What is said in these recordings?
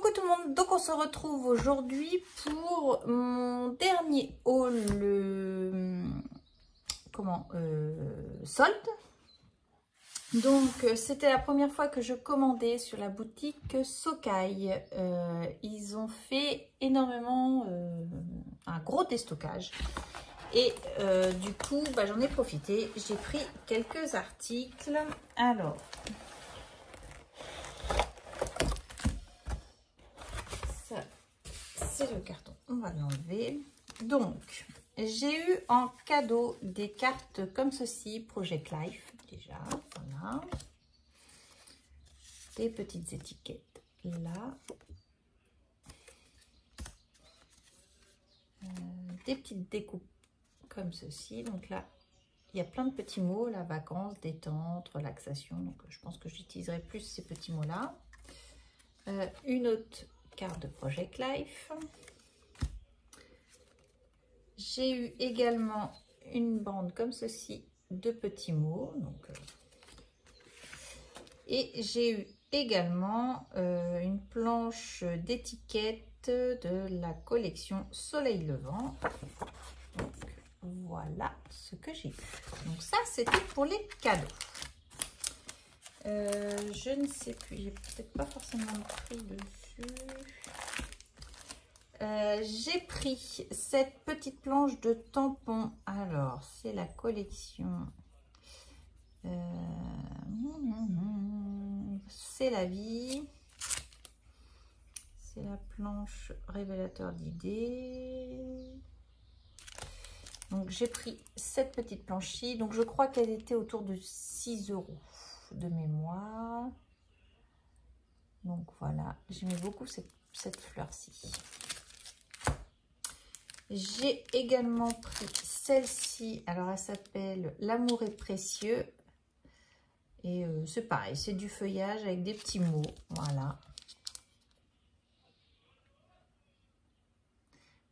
Coucou tout le monde, donc on se retrouve aujourd'hui pour mon dernier haul solde. Donc c'était la première fois que je commandais sur la boutique Socai. Ils ont fait énormément, un gros déstockage. Et du coup, j'en ai profité. J'ai pris quelques articles. Alors, ça, c'est le carton. On va l'enlever. Donc, j'ai eu en cadeau des cartes comme ceci, Project Life. Déjà, voilà. Des petites étiquettes là. Des petites découpes comme ceci. Donc là, il y a plein de petits mots, la vacances, détente, relaxation. Donc je pense que j'utiliserai plus ces petits mots-là. Une autre carte de Project Life. J'ai eu également une bande comme ceci de petits mots. Donc, et j'ai eu également une planche d'étiquettes de la collection Soleil Levant. Donc, voilà ce que j'ai eu. Donc ça, c'était pour les cadeaux. Je ne sais plus, j'ai peut-être pas forcément pris dessus. J'ai pris cette petite planche de tampons. Alors, c'est la collection. C'est la vie. C'est la planche révélateur d'idées. Donc, j'ai pris cette petite planche-ci. Donc, je crois qu'elle était autour de 6 € de mémoire. Donc, voilà. J'aimais beaucoup cette fleur-ci. J'ai également pris celle-ci. Alors, elle s'appelle L'amour est précieux. Et c'est pareil, c'est du feuillage avec des petits mots. Voilà.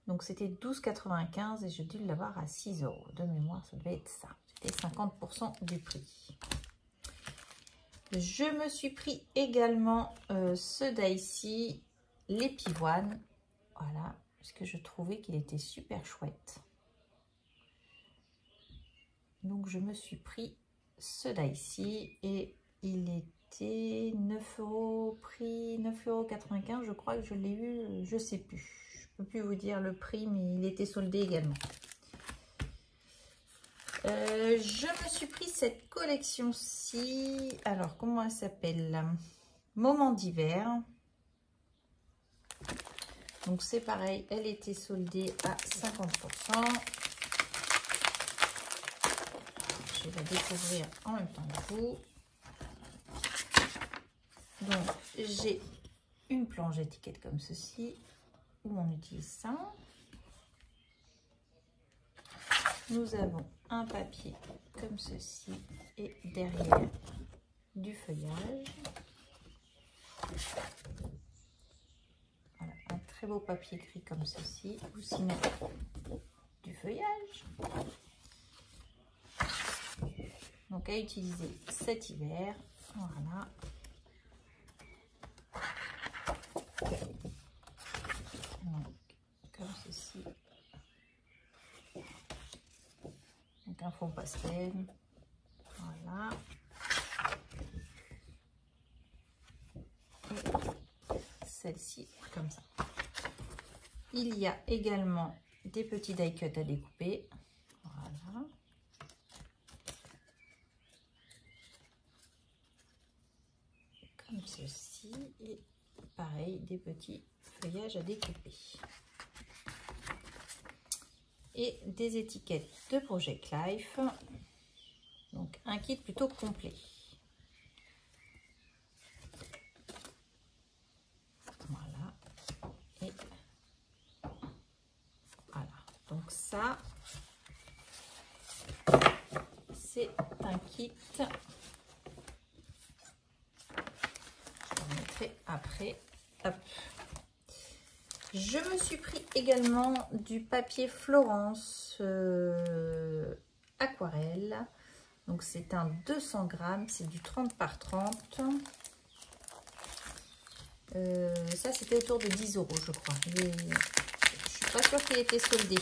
Donc, c'était 12,95 € et j'ai dû l'avoir à 6 €. De mémoire, ça devait être ça. C'était 50% du prix. Je me suis pris également ce d'ici, les pivoines. Voilà. Parce que je trouvais qu'il était super chouette. Donc, je me suis pris ceux-là ici et il était 9 €, prix 9,95 €. Je crois que je l'ai eu, je sais plus. Je peux plus vous dire le prix, mais il était soldé également. Je me suis pris cette collection-ci. Alors, comment elle s'appelle? Moment d'hiver. Donc c'est pareil, elle était soldée à 50%. Je vais la découvrir en même temps que vous. Donc j'ai une planche d'étiquette comme ceci, où on utilise ça. Nous avons un papier comme ceci et derrière du feuillage. Voilà, un très beau papier gris comme ceci, ou sinon du feuillage. Donc à utiliser cet hiver. Voilà. Donc, comme ceci. Donc un fond pastel. Voilà. Et celle-ci comme ça. Il y a également des petits die cuts à découper. Voilà. Comme ceci. Et pareil, des petits feuillages à découper. Et des étiquettes de Project Life. Donc un kit plutôt complet. Voilà. Et voilà. Donc ça, c'est un kit. Je le mettrai après. Hop. Je me suis pris également du papier Florence aquarelle. Donc c'est un 200 grammes, c'est du 30 par 30. Ça, c'était autour de 10 €, je crois. Je suis pas sûre qu'il était soldé.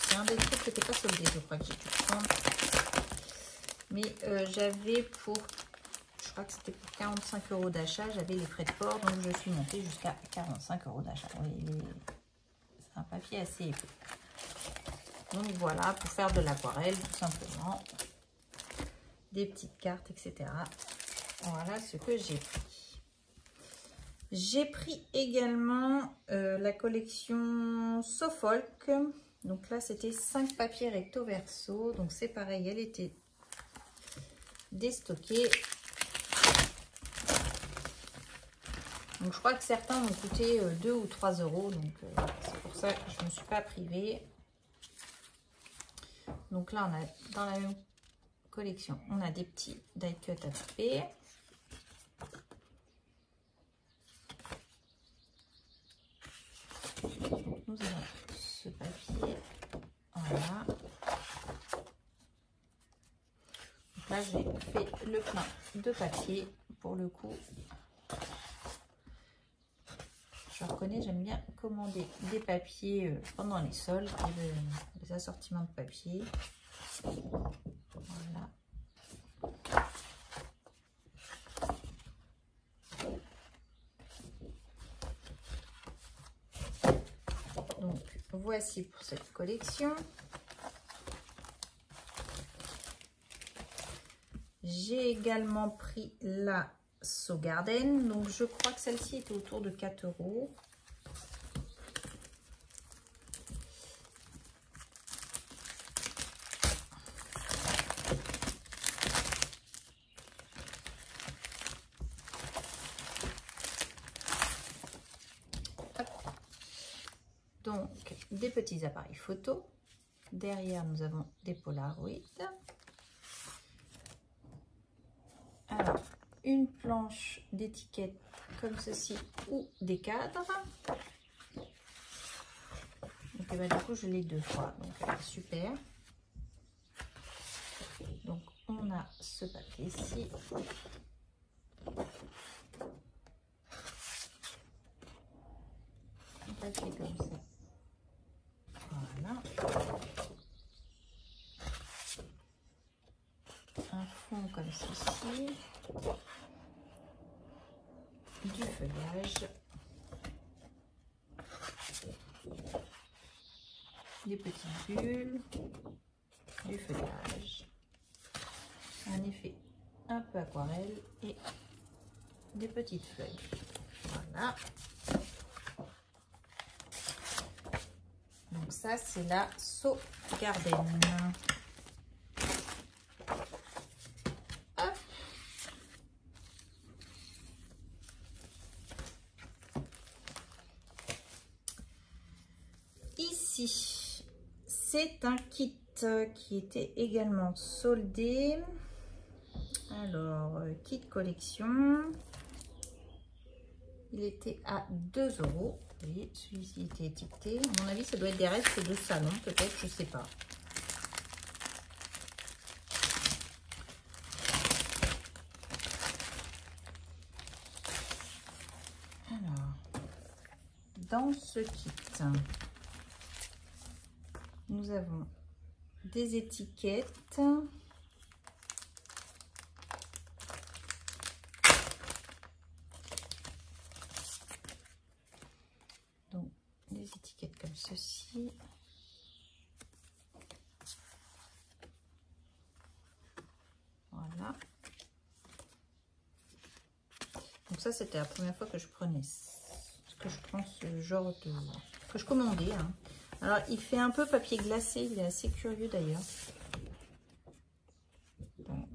C'est un des trucs qui n'était pas soldé, je crois que j'ai dû prendre. Mais j'avais pour... Je crois que c'était pour 45 € d'achat. J'avais les frais de port, donc je suis montée jusqu'à 45 € d'achat. Oui, c'est un papier assez épais. Donc voilà, pour faire de l'aquarelle, tout simplement. Des petites cartes, etc. Voilà ce que j'ai pris. J'ai pris également la collection Sofolk. Donc là, c'était 5 papiers recto verso. Donc c'est pareil, elle était déstockée. Donc je crois que certains m'ont coûté 2 ou 3 €. Donc c'est pour ça que je ne me suis pas privée. Donc là, on a dans la même collection, on a des petits die cut à taper. Nous avons ce papier. Voilà. Donc là, j'ai fait le plein de papier pour le coup. Je reconnais, j'aime bien commander des papiers pendant les soldes, les assortiments de papier. Voilà. Donc, voici pour cette collection. J'ai également pris la So Garden. Donc, je crois que celle-ci était autour de 4 €. Donc, des petits appareils photo. Derrière, nous avons des Polaroid. Alors, une planche d'étiquette comme ceci ou des cadres. Donc, et ben, du coup, je l'ai 2 fois. Donc, super. Donc, on a ce papier ici. Un papier comme ça. Voilà. Un fond comme ceci. Du feuillage. Des petites bulles. Du feuillage. Un effet un peu aquarelle et des petites feuilles. Voilà. Donc ça, c'est la So Garden. Hop. Ici, c'est un kit qui était également soldé. Alors, kit collection. Il était à 2 €. Vous voyez, celui-ci était étiqueté. À mon avis, ça doit être des restes de salon, peut-être, je ne sais pas. Alors, dans ce kit, nous avons des étiquettes. Donc, des étiquettes comme ceci. Voilà. Donc ça, c'était la première fois que je prenais, que je prends ce genre de... que je commandais. Hein. Alors, il fait un peu papier glacé, il est assez curieux d'ailleurs. Donc,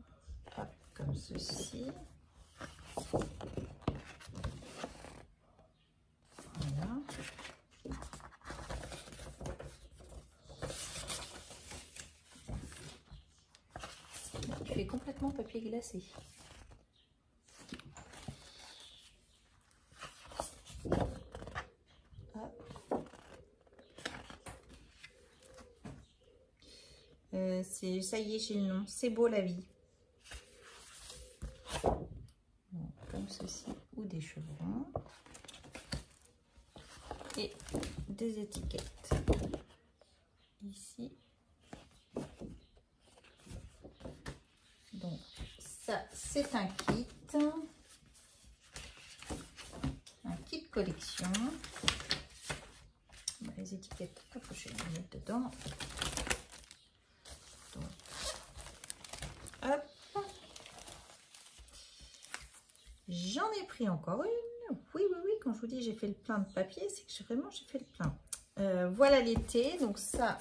hop, comme ceci. Voilà. Il fait complètement papier glacé. Ça y est, j'ai le nom. C'est beau la vie. Bon, comme ceci, ou des chevrons. et des étiquettes ici. Donc ça c'est un kit collection. Les étiquettes, hop, je vais les mettre dedans. Donc, hop. J'en ai pris encore une. Oui, quand je vous dis j'ai fait le plein de papier, c'est que vraiment j'ai fait le plein. Voilà l'été. Donc ça,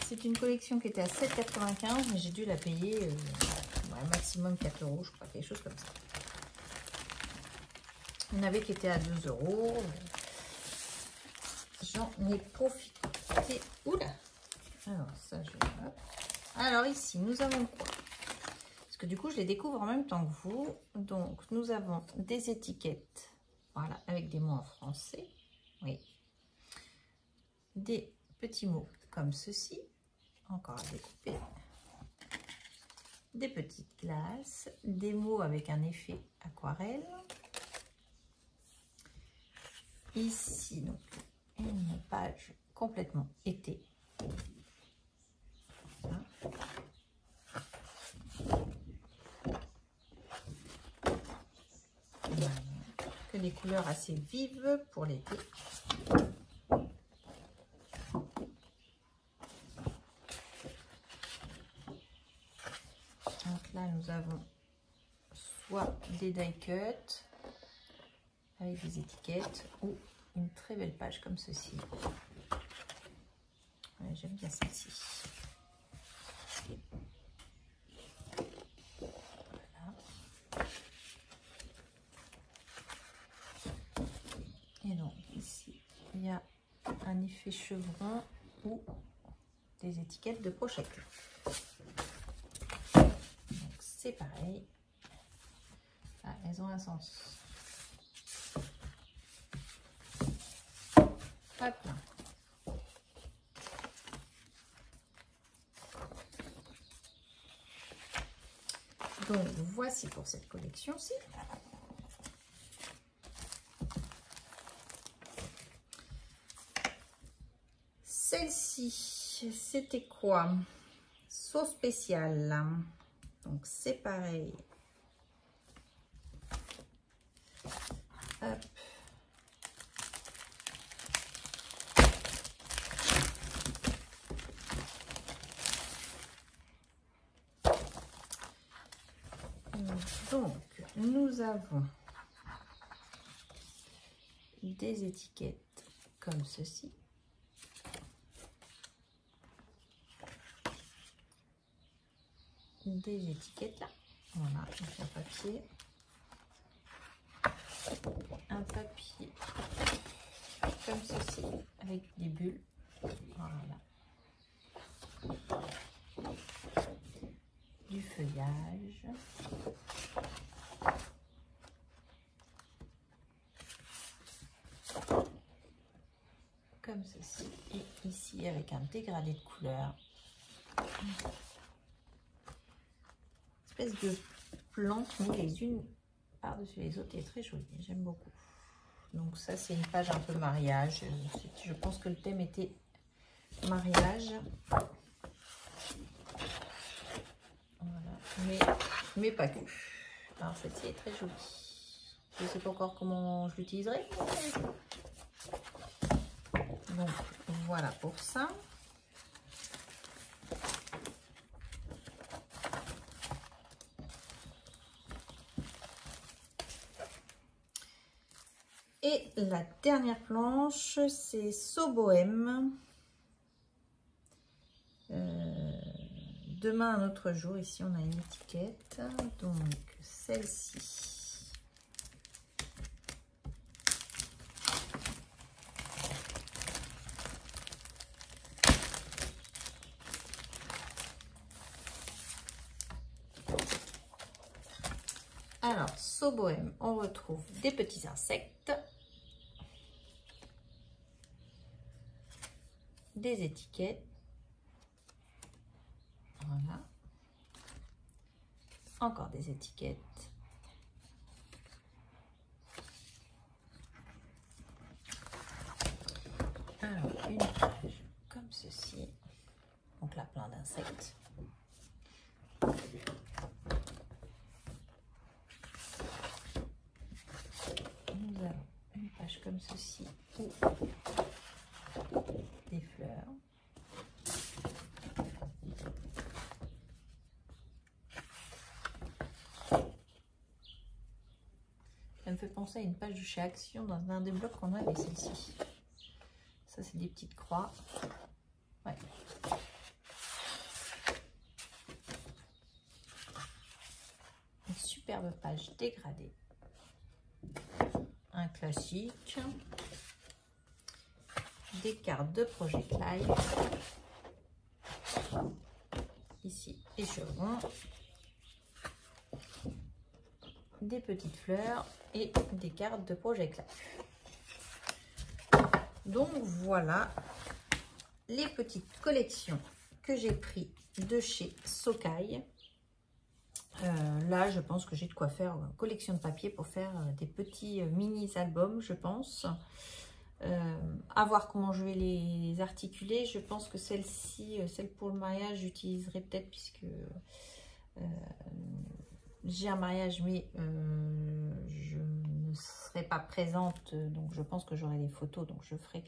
c'est une collection qui était à 7,95 mais j'ai dû la payer maximum 4 €, je crois, quelque chose comme ça. Il y en avait qui étaient à 2 €. J'en ai profité. Oula! Alors ça, je vais... Alors ici, nous avons quoi? Parce que du coup, je les découvre en même temps que vous. Donc, nous avons des étiquettes. Voilà, avec des mots en français. Oui. Des petits mots comme ceci. Encore à découper. Des petites glaces. Des mots avec un effet aquarelle. Ici, donc, une page complètement été. Voilà. Que des couleurs assez vives pour l'été. Donc là, nous avons soit des die cuts avec des étiquettes ou une très belle page comme ceci. Ouais, j'aime bien celle-ci. Voilà. Et donc ici, il y a un effet chevron ou des étiquettes de pochette. Donc c'est pareil. Ah, elles ont un sens. Hop là. Donc voici pour cette collection-ci. Celle-ci, c'était quoi? Sauce spéciale. Donc c'est pareil. Hop. Donc, nous avons des étiquettes comme ceci. Des étiquettes là. Voilà, un papier. Un papier comme ceci, avec des bulles. Voilà. Du feuillage. Comme ceci. Et ici avec un dégradé de couleurs. Espèce de plantes mises les unes par-dessus les autres et très jolie. J'aime beaucoup. Donc ça c'est une page un peu mariage. Je pense que le thème était mariage. Voilà. Mais pas que. Alors celle-ci est très jolie. Je ne sais pas encore comment je l'utiliserai. Donc voilà pour ça. Et la dernière planche, c'est So Bohème. Demain, un autre jour. Ici, on a une étiquette. Donc, celle-ci. Alors, So Bohème, on retrouve des petits insectes. Des étiquettes. Voilà. Encore des étiquettes. insectes. Nous avons une page comme ceci ou des fleurs. Ça me fait penser à une page de chez Action dans un des blocs qu'on avait, celle-ci. Ça, c'est des petites croix. Ouais. Une superbe page dégradée. Un classique. Des cartes de Project Live. Ici, les chevrons. Des petites fleurs et des cartes de Project Live. Donc voilà les petites collections que j'ai pris de chez Socai. Là, je pense que j'ai de quoi faire une collection de papier pour faire des petits mini-albums, je pense. À voir comment je vais les articuler. Je pense que celle-ci, celle pour le mariage, j'utiliserai peut-être puisque j'ai un mariage, mais je ne serai pas présente. Donc, je pense que j'aurai des photos. Donc, je ferai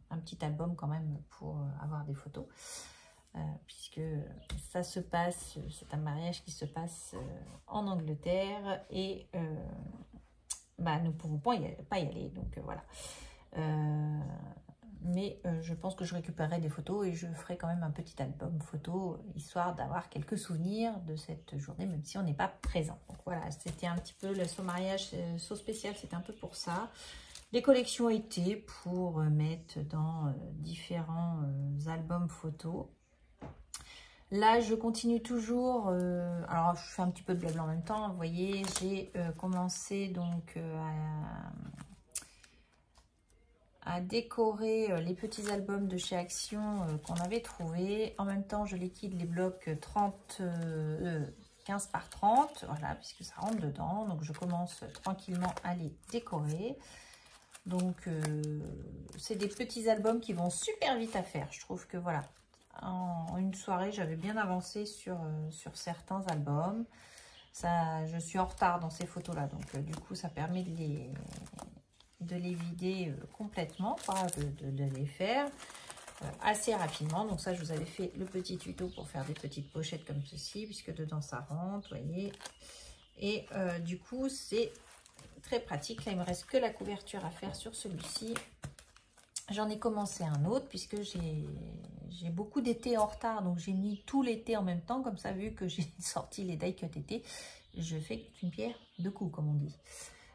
un petit album quand même pour avoir des photos. Puisque ça se passe, c'est un mariage qui se passe en Angleterre et bah, nous ne pouvons pas y aller, donc voilà. Mais je pense que je récupérerai des photos et je ferai quand même un petit album photo, histoire d'avoir quelques souvenirs de cette journée, même si on n'est pas présent. Donc voilà, c'était un petit peu le saut mariage, saut spécial, c'était un peu pour ça. Les collections été pour mettre dans différents albums photos. Là, je continue toujours, alors je fais un petit peu de blabla en même temps, vous voyez, j'ai commencé donc à décorer les petits albums de chez Action qu'on avait trouvés. En même temps, je liquide les blocs 15 par 30, voilà, puisque ça rentre dedans. Donc, je commence tranquillement à les décorer. Donc, c'est des petits albums qui vont super vite à faire. Je trouve que, voilà, en une soirée, j'avais bien avancé sur certains albums. Ça, je suis en retard dans ces photos-là, donc du coup, ça permet de les vider complètement, de les faire assez rapidement. Donc ça, je vous avais fait le petit tuto pour faire des petites pochettes comme ceci, puisque dedans ça rentre, vous voyez. Et du coup, c'est très pratique. Là, il me reste que la couverture à faire sur celui-ci. J'en ai commencé un autre, puisque j'ai beaucoup d'été en retard, donc j'ai mis tout l'été en même temps. Comme ça, vu que j'ai sorti les die cut été, je fais une pierre deux coups, comme on dit.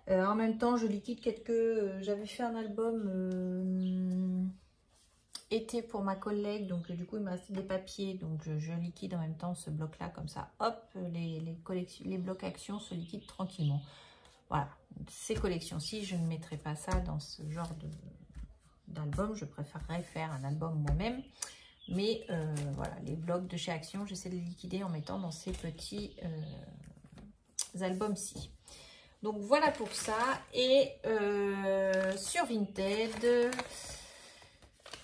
En même temps, je liquide quelques... J'avais fait un album été pour ma collègue, donc du coup, il me restait des papiers. Donc, je liquide en même temps ce bloc-là, comme ça. Hop, les blocs actions se liquident tranquillement. Voilà, ces collections-ci, je ne mettrai pas ça dans ce genre d'album. Je préférerais faire un album moi-même. Mais voilà, les blocs de chez Action, j'essaie de les liquider en mettant dans ces petits albums-ci. Donc voilà pour ça. Et sur Vinted,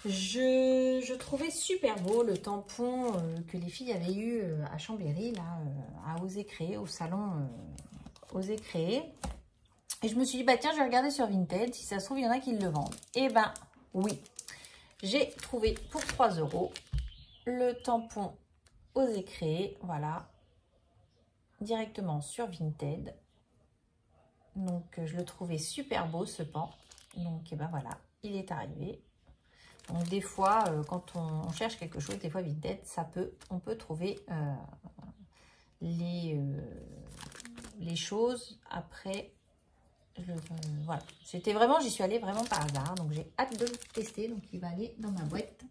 je trouvais super beau le tampon que les filles avaient eu à Chambéry, là, à Oser Créer, au salon Oser Créer. Et je me suis dit, bah tiens, je vais regarder sur Vinted, si ça se trouve, il y en a qui le vendent. Et ben oui, j'ai trouvé pour 3 € le tampon Oser Créer, voilà, directement sur Vinted. Donc, je le trouvais super beau, ce pan. Donc, et ben voilà, il est arrivé. Donc, des fois, quand on cherche quelque chose, des fois, Vinted, on peut trouver les choses après. Voilà, c'était vraiment, j'y suis allée vraiment par hasard. Donc, j'ai hâte de le tester. Donc, il va aller dans ma boîte.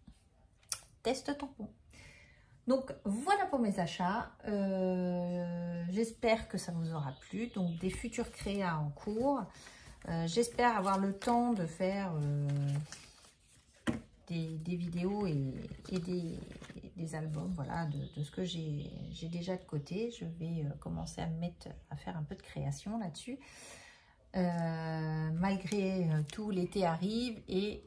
Test tampon. Donc, voilà pour mes achats. J'espère que ça vous aura plu. Donc, des futurs créas en cours. J'espère avoir le temps de faire des vidéos et des albums, voilà, de ce que j'ai déjà de côté. Je vais commencer à faire un peu de création là-dessus. Malgré tout, l'été arrive et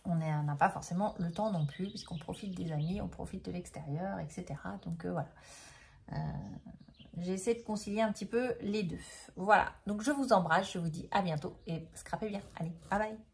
on n'a pas forcément le temps non plus, puisqu'on profite des amis, on profite de l'extérieur, etc. Donc voilà. J'ai essayé de concilier un petit peu les deux. Voilà, donc je vous embrasse, je vous dis à bientôt et scrapez bien. Allez, bye bye.